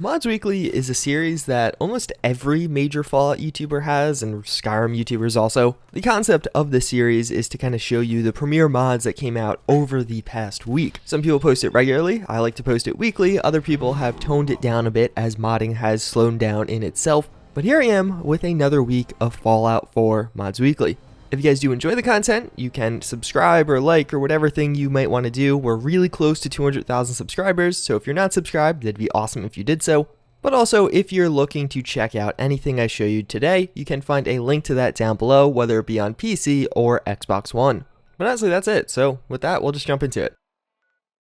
Mods Weekly is a series that almost every major Fallout YouTuber has, and Skyrim YouTubers also. The concept of the series is to kind of show you the premier mods that came out over the past week. Some people post it regularly, I like to post it weekly, other people have toned it down a bit as modding has slowed down in itself. But here I am with another week of Fallout 4 Mods Weekly. If you guys do enjoy the content, you can subscribe or like or whatever thing you might want to do. We're really close to 200,000 subscribers, so if you're not subscribed, it'd be awesome if you did so. But also, if you're looking to check out anything I show you today, you can find a link to that down below, whether it be on PC or Xbox One. But honestly, that's it. So with that, we'll just jump into it.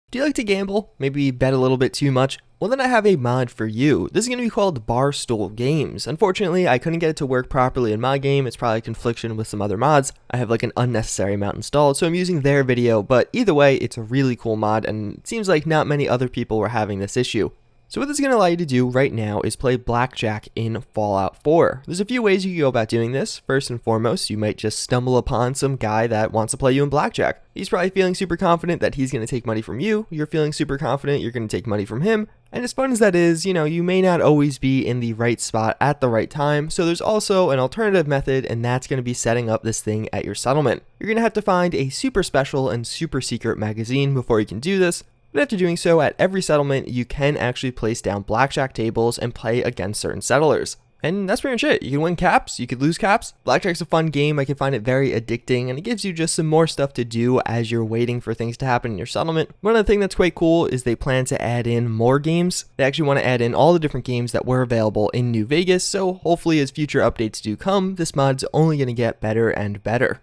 Do you like to gamble? Maybe bet a little bit too much? Well, then I have a mod for you. This is going to be called Barstool Games. Unfortunately, I couldn't get it to work properly in my game. It's probably a confliction with some other mods. I have like an unnecessary amount installed, so I'm using their video. But either way, it's a really cool mod, and it seems like not many other people were having this issue. So what this is going to allow you to do right now is play blackjack in Fallout 4. There's a few ways you can go about doing this. First and foremost, you might just stumble upon some guy that wants to play you in blackjack. He's probably feeling super confident that he's going to take money from you. You're feeling super confident you're going to take money from him. And as fun as that is, you may not always be in the right spot at the right time. So there's also an alternative method, and that's going to be setting up this thing at your settlement. You're going to have to find a super special and super secret magazine before you can do this. But after doing so, at every settlement, you can actually place down blackjack tables and play against certain settlers. And that's pretty much it. You can win caps, you could lose caps. Blackjack's a fun game, I can find it very addicting, and it gives you just some more stuff to do as you're waiting for things to happen in your settlement. One other thing that's quite cool is they plan to add in more games. They actually want to add in all the different games that were available in New Vegas, so hopefully as future updates do come, this mod's only going to get better and better.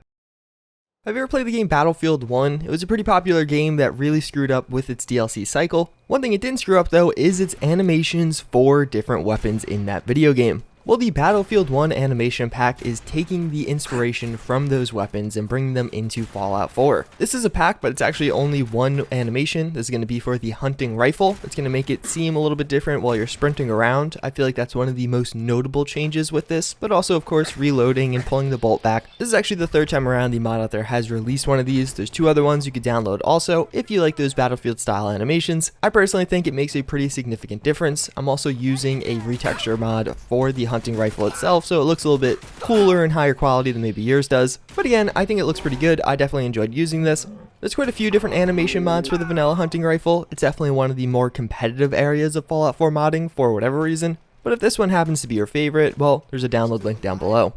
Have you ever played the game Battlefield 1? It was a pretty popular game that really screwed up with its DLC cycle. One thing it didn't screw up though is its animations for different weapons in that video game. Well, the Battlefield 1 animation pack is taking the inspiration from those weapons and bringing them into Fallout 4. This is a pack, but it's actually only one animation. This is going to be for the hunting rifle. It's going to make it seem a little bit different while you're sprinting around. I feel like that's one of the most notable changes with this, but also, of course, reloading and pulling the bolt back. This is actually the third time around the mod out there has released one of these. There's two other ones you could download also if you like those Battlefield style animations. I personally think it makes a pretty significant difference. I'm also using a retexture mod for the hunting rifle itself, so it looks a little bit cooler and higher quality than maybe yours does. But again, I think it looks pretty good. I definitely enjoyed using this. There's quite a few different animation mods for the vanilla hunting rifle. It's definitely one of the more competitive areas of Fallout 4 modding for whatever reason. But if this one happens to be your favorite, well, there's a download link down below.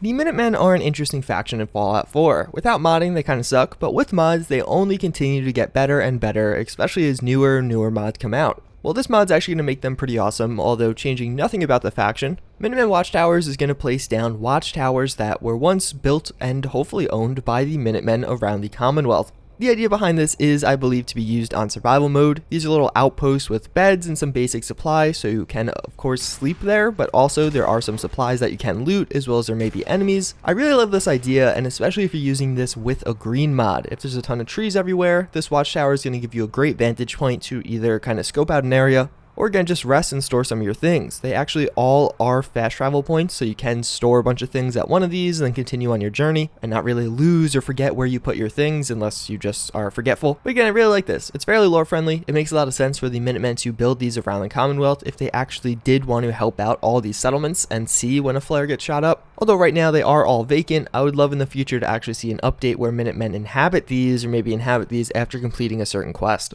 The Minutemen are an interesting faction in Fallout 4. Without modding, they kind of suck, but with mods, they only continue to get better and better, especially as newer mods come out. Well, this mod's actually going to make them pretty awesome, although changing nothing about the faction. Minutemen Watchtowers is going to place down watchtowers that were once built and hopefully owned by the Minutemen around the Commonwealth. The idea behind this is, I believe, to be used on survival mode. These are little outposts with beds and some basic supplies, so you can, of course, sleep there, but also there are some supplies that you can loot, as well as there may be enemies. I really love this idea, and especially if you're using this with a green mod. If there's a ton of trees everywhere, this watchtower is going to give you a great vantage point to either kind of scope out an area, or again, just rest and store some of your things. They actually all are fast travel points, so you can store a bunch of things at one of these and then continue on your journey and not really lose or forget where you put your things unless you just are forgetful. But again, I really like this. It's fairly lore friendly. It makes a lot of sense for the Minutemen to build these around the Commonwealth if they actually did want to help out all these settlements and see when a flare gets shot up. Although right now they are all vacant, I would love in the future to actually see an update where Minutemen inhabit these, or maybe inhabit these after completing a certain quest.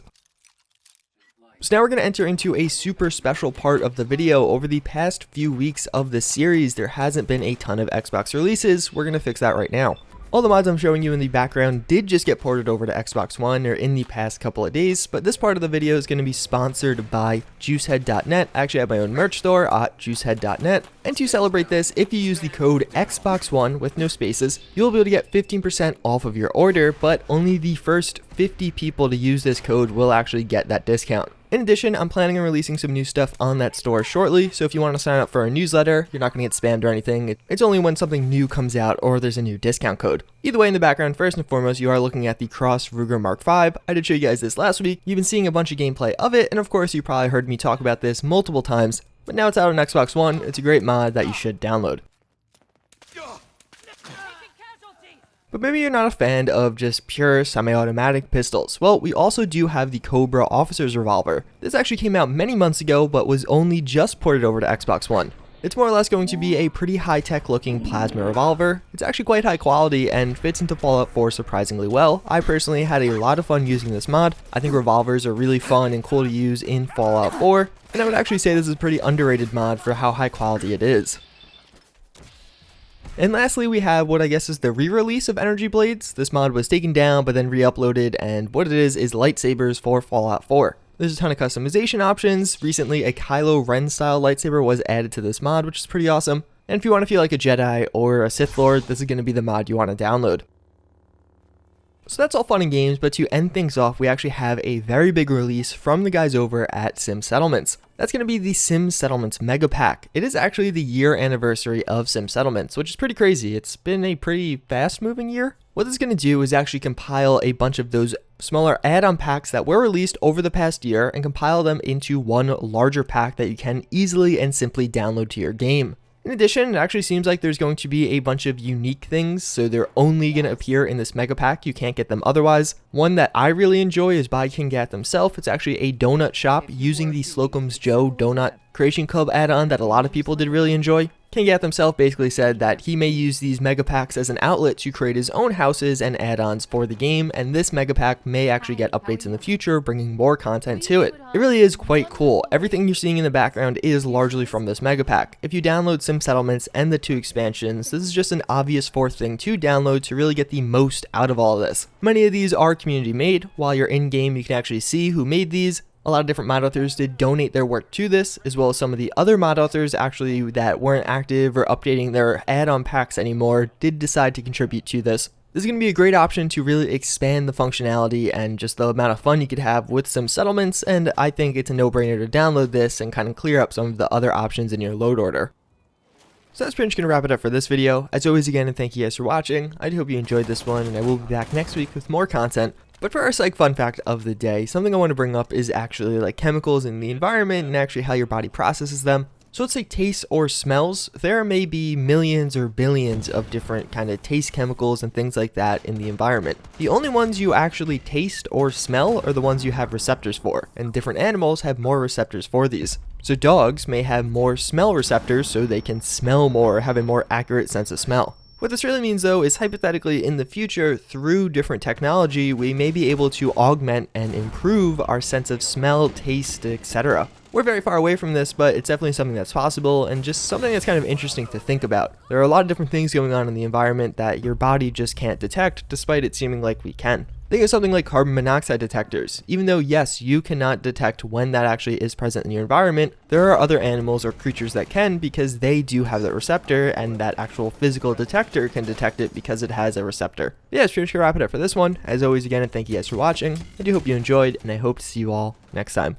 So now we're going to enter into a super special part of the video. Over the past few weeks of this series, there hasn't been a ton of Xbox releases. We're going to fix that right now. All the mods I'm showing you in the background did just get ported over to Xbox One or in the past couple of days, but this part of the video is going to be sponsored by JuiceHead.net. I actually have my own merch store at JuiceHead.net, and to celebrate this, if you use the code XBOX1 with no spaces, you'll be able to get 15% off of your order, but only the first 50 people to use this code will actually get that discount. In addition, I'm planning on releasing some new stuff on that store shortly, so if you want to sign up for a newsletter, you're not going to get spammed or anything. It's only when something new comes out or there's a new discount code. Either way, in the background, first and foremost, you are looking at the Cross Ruger Mark V. I did show you guys this last week. You've been seeing a bunch of gameplay of it, and of course, you probably heard me talk about this multiple times, but now it's out on Xbox One. It's a great mod that you should download. But maybe you're not a fan of just pure semi-automatic pistols. Well, we also do have the Kobra Officers Revolver. This actually came out many months ago, but was only just ported over to Xbox One. It's more or less going to be a pretty high-tech looking plasma revolver. It's actually quite high quality and fits into Fallout 4 surprisingly well. I personally had a lot of fun using this mod. I think revolvers are really fun and cool to use in Fallout 4, and I would actually say this is a pretty underrated mod for how high quality it is. And lastly, we have what I guess is the re-release of Energy Blades. This mod was taken down but then re-uploaded, and what it is lightsabers for Fallout 4. There's a ton of customization options. Recently, a Kylo Ren style lightsaber was added to this mod, which is pretty awesome. And if you want to feel like a Jedi or a Sith Lord, this is going to be the mod you want to download. So that's all fun and games, but to end things off, we actually have a very big release from the guys over at Sim Settlements. That's going to be the Sim Settlements Mega Pack. It is actually the year anniversary of Sim Settlements, which is pretty crazy. It's been a pretty fast moving year. What this is going to do is actually compile a bunch of those smaller add-on packs that were released over the past year and compile them into one larger pack that you can easily and simply download to your game. In addition, it actually seems like there's going to be a bunch of unique things, so they're only going to appear in this mega pack. You can't get them otherwise. One that I really enjoy is by King Gat himself. It's actually a donut shop using the Slocum's Joe Donut Creation Club add-on that a lot of people did really enjoy. King Gat himself basically said that he may use these mega packs as an outlet to create his own houses and add-ons for the game, and this mega pack may actually get updates in the future, bringing more content to it. It really is quite cool. Everything you're seeing in the background is largely from this mega pack. If you download Sim Settlements and the 2 expansions, this is just an obvious fourth thing to download to really get the most out of all of this. Many of these are community made. While you're in game, you can actually see who made these. A lot of different mod authors did donate their work to this, as well as some of the other mod authors actually that weren't active or updating their add-on packs anymore did decide to contribute to this. This is going to be a great option to really expand the functionality and just the amount of fun you could have with Sim Settlements, and I think it's a no-brainer to download this and kind of clear up some of the other options in your load order. So that's pretty much going to wrap it up for this video. As always, again, and thank you guys for watching. I do hope you enjoyed this one, and I will be back next week with more content. But for our psych fun fact of the day, something I want to bring up is actually like chemicals in the environment and actually how your body processes them. So let's say tastes or smells. There may be millions or billions of different kind of taste chemicals and things like that in the environment. The only ones you actually taste or smell are the ones you have receptors for, and different animals have more receptors for these. So dogs may have more smell receptors so they can smell more, have a more accurate sense of smell. What this really means though is hypothetically in the future, through different technology, we may be able to augment and improve our sense of smell, taste, etc. We're very far away from this, but it's definitely something that's possible and just something that's kind of interesting to think about. There are a lot of different things going on in the environment that your body just can't detect, despite it seeming like we can. Think of something like carbon monoxide detectors. Even though, yes, you cannot detect when that actually is present in your environment, there are other animals or creatures that can because they do have that receptor, and that actual physical detector can detect it because it has a receptor. But yeah, that's pretty much gonna wrap it up for this one. As always, again, and thank you guys for watching. I do hope you enjoyed, and I hope to see you all next time.